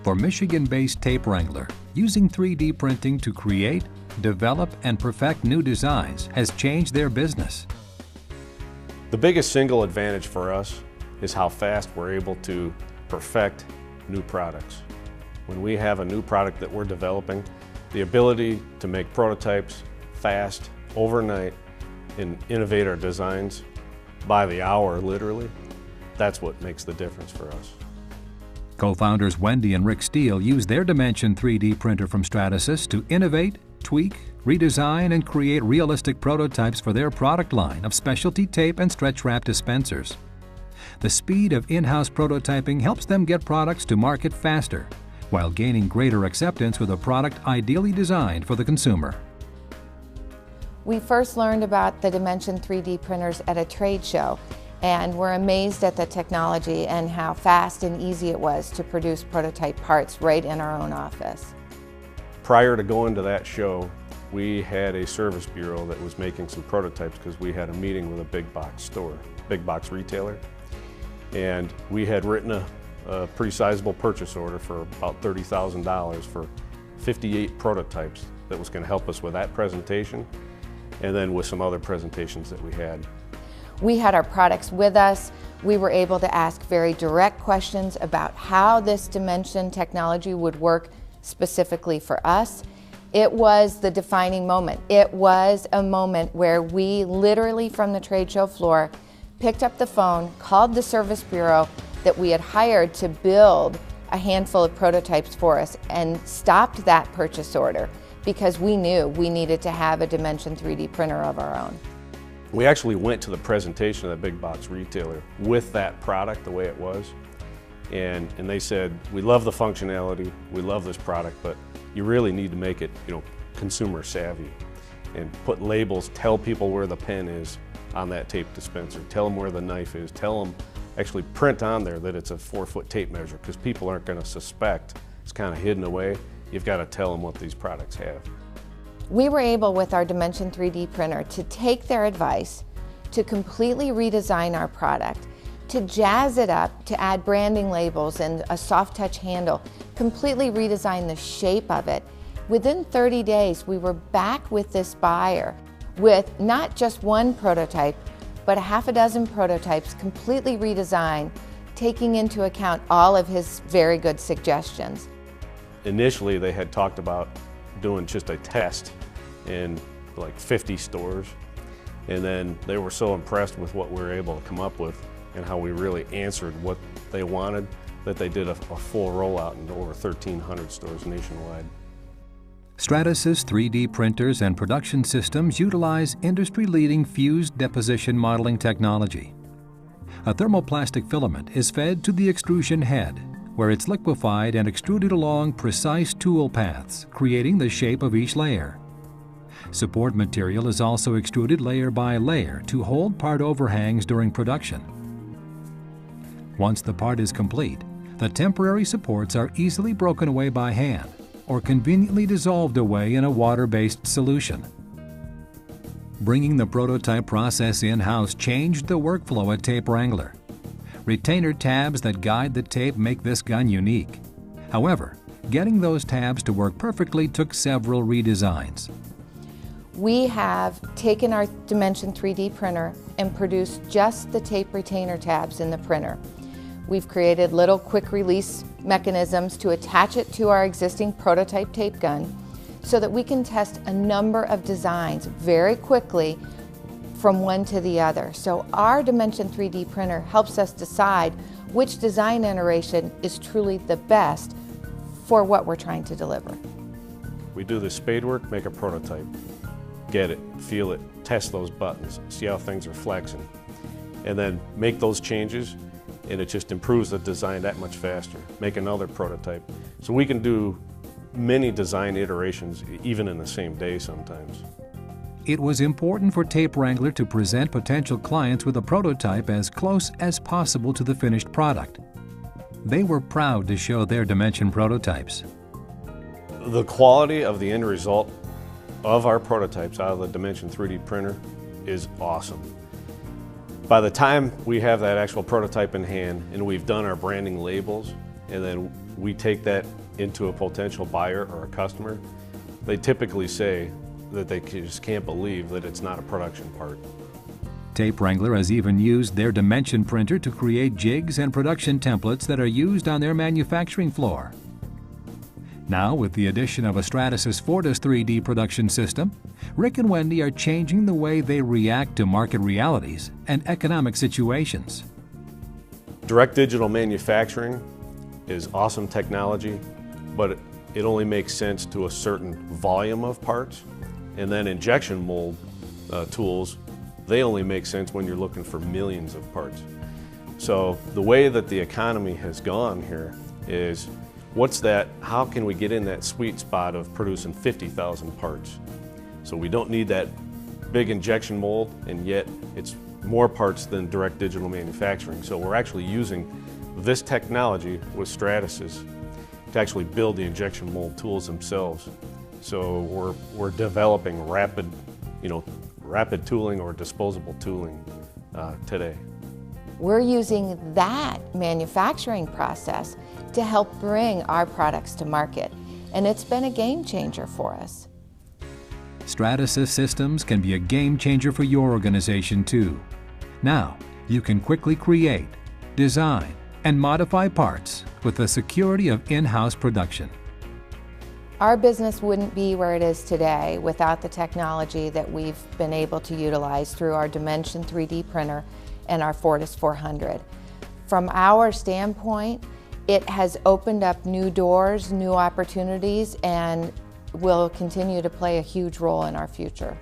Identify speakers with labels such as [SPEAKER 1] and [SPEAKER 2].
[SPEAKER 1] for Michigan-based Tape Wrangler, using 3D printing to create, develop, and perfect new designs has changed their business.
[SPEAKER 2] The biggest single advantage for us is how fast we're able to perfect new products. When we have a new product that we're developing, the ability to make prototypes fast, overnight, and innovate our designs by the hour, literally, that's what makes the difference for us.
[SPEAKER 1] Co-founders Wendy and Rick Steele use their Dimension 3D printer from Stratasys to innovate, tweak, redesign, and create realistic prototypes for their product line of specialty tape and stretch wrap dispensers. The speed of in-house prototyping helps them get products to market faster, while gaining greater acceptance with a product ideally designed for the consumer.
[SPEAKER 3] We first learned about the Dimension 3D printers at a trade show, and we're amazed at the technology and how fast and easy it was to produce prototype parts right in our own office.
[SPEAKER 2] Prior to going to that show, we had a service bureau that was making some prototypes because we had a meeting with a big box store, big box retailer. And we had written a pretty sizable purchase order for about $30,000 for 58 prototypes that was going to help us with that presentation and then with some other presentations that we had.
[SPEAKER 3] We had our products with us. We were able to ask very direct questions about how this Dimension technology would work specifically for us. It was the defining moment. It was a moment where we literally from the trade show floor picked up the phone, called the service bureau that we had hired to build a handful of prototypes for us, and stopped that purchase order because we knew we needed to have a Dimension 3D printer of our own.
[SPEAKER 2] We actually went to the presentation of that big box retailer with that product the way it was, and they said, we love the functionality, we love this product, but you really need to make it, consumer savvy and put labels, tell people where the pen is on that tape dispenser, tell them where the knife is, tell them, actually print on there that it's a 4-foot tape measure, because people aren't going to suspect it's kind of hidden away. You've got to tell them what these products have.
[SPEAKER 3] We were able with our Dimension 3D printer to take their advice, to completely redesign our product, to jazz it up, to add branding labels and a soft touch handle, completely redesign the shape of it. Within 30 days, we were back with this buyer with not just one prototype, but a half a dozen prototypes completely redesigned, taking into account all of his very good suggestions.
[SPEAKER 2] Initially, they had talked about doing just a test in like 50 stores, and then they were so impressed with what we were able to come up with and how we really answered what they wanted that they did a full rollout in over 1,300 stores nationwide.
[SPEAKER 1] Stratasys 3D printers and production systems utilize industry-leading fused deposition modeling technology. A thermoplastic filament is fed to the extrusion head, where it's liquefied and extruded along precise tool paths, creating the shape of each layer. Support material is also extruded layer by layer to hold part overhangs during production. Once the part is complete, the temporary supports are easily broken away by hand or conveniently dissolved away in a water-based solution. Bringing the prototype process in-house changed the workflow at Tape Wrangler. Retainer tabs that guide the tape make this gun unique. However, getting those tabs to work perfectly took several redesigns.
[SPEAKER 3] We have taken our Dimension 3D printer and produced just the tape retainer tabs in the printer. We've created little quick release mechanisms to attach it to our existing prototype tape gun so that we can test a number of designs very quickly from one to the other. So our Dimension 3D printer helps us decide which design iteration is truly the best for what we're trying to deliver.
[SPEAKER 2] We do the spade work, make a prototype, get it, feel it, test those buttons, see how things are flexing, and then make those changes, and it just improves the design that much faster. Make another prototype. So we can do many design iterations even in the same day sometimes.
[SPEAKER 1] It was important for Tape Wrangler to present potential clients with a prototype as close as possible to the finished product. They were proud to show their Dimension prototypes.
[SPEAKER 2] The quality of the end result of our prototypes out of the Dimension 3D printer is awesome. By the time we have that actual prototype in hand and we've done our branding labels, and then we take that into a potential buyer or a customer, they typically say that they just can't believe that it's not a production part.
[SPEAKER 1] Tape Wrangler has even used their dimension printer to create jigs and production templates that are used on their manufacturing floor. Now, with the addition of a Stratasys Fortis 3D production system, Rick and Wendy are changing the way they react to market realities and economic situations.
[SPEAKER 2] Direct digital manufacturing is awesome technology, but it only makes sense to a certain volume of parts. And then injection mold tools, they only make sense when you're looking for millions of parts. So the way that the economy has gone here is, how can we get in that sweet spot of producing 50,000 parts? So we don't need that big injection mold, and yet it's more parts than direct digital manufacturing. So we're actually using this technology with Stratasys to actually build the injection mold tools themselves. So we're developing rapid tooling or disposable tooling today.
[SPEAKER 3] We're using that manufacturing process to help bring our products to market, and it's been a game changer for us.
[SPEAKER 1] Stratasys systems can be a game changer for your organization too. Now, you can quickly create, design, and modify parts with the security of in-house production.
[SPEAKER 3] Our business wouldn't be where it is today without the technology that we've been able to utilize through our Dimension 3D printer and our Fortis 400. From our standpoint, it has opened up new doors, new opportunities, and will continue to play a huge role in our future.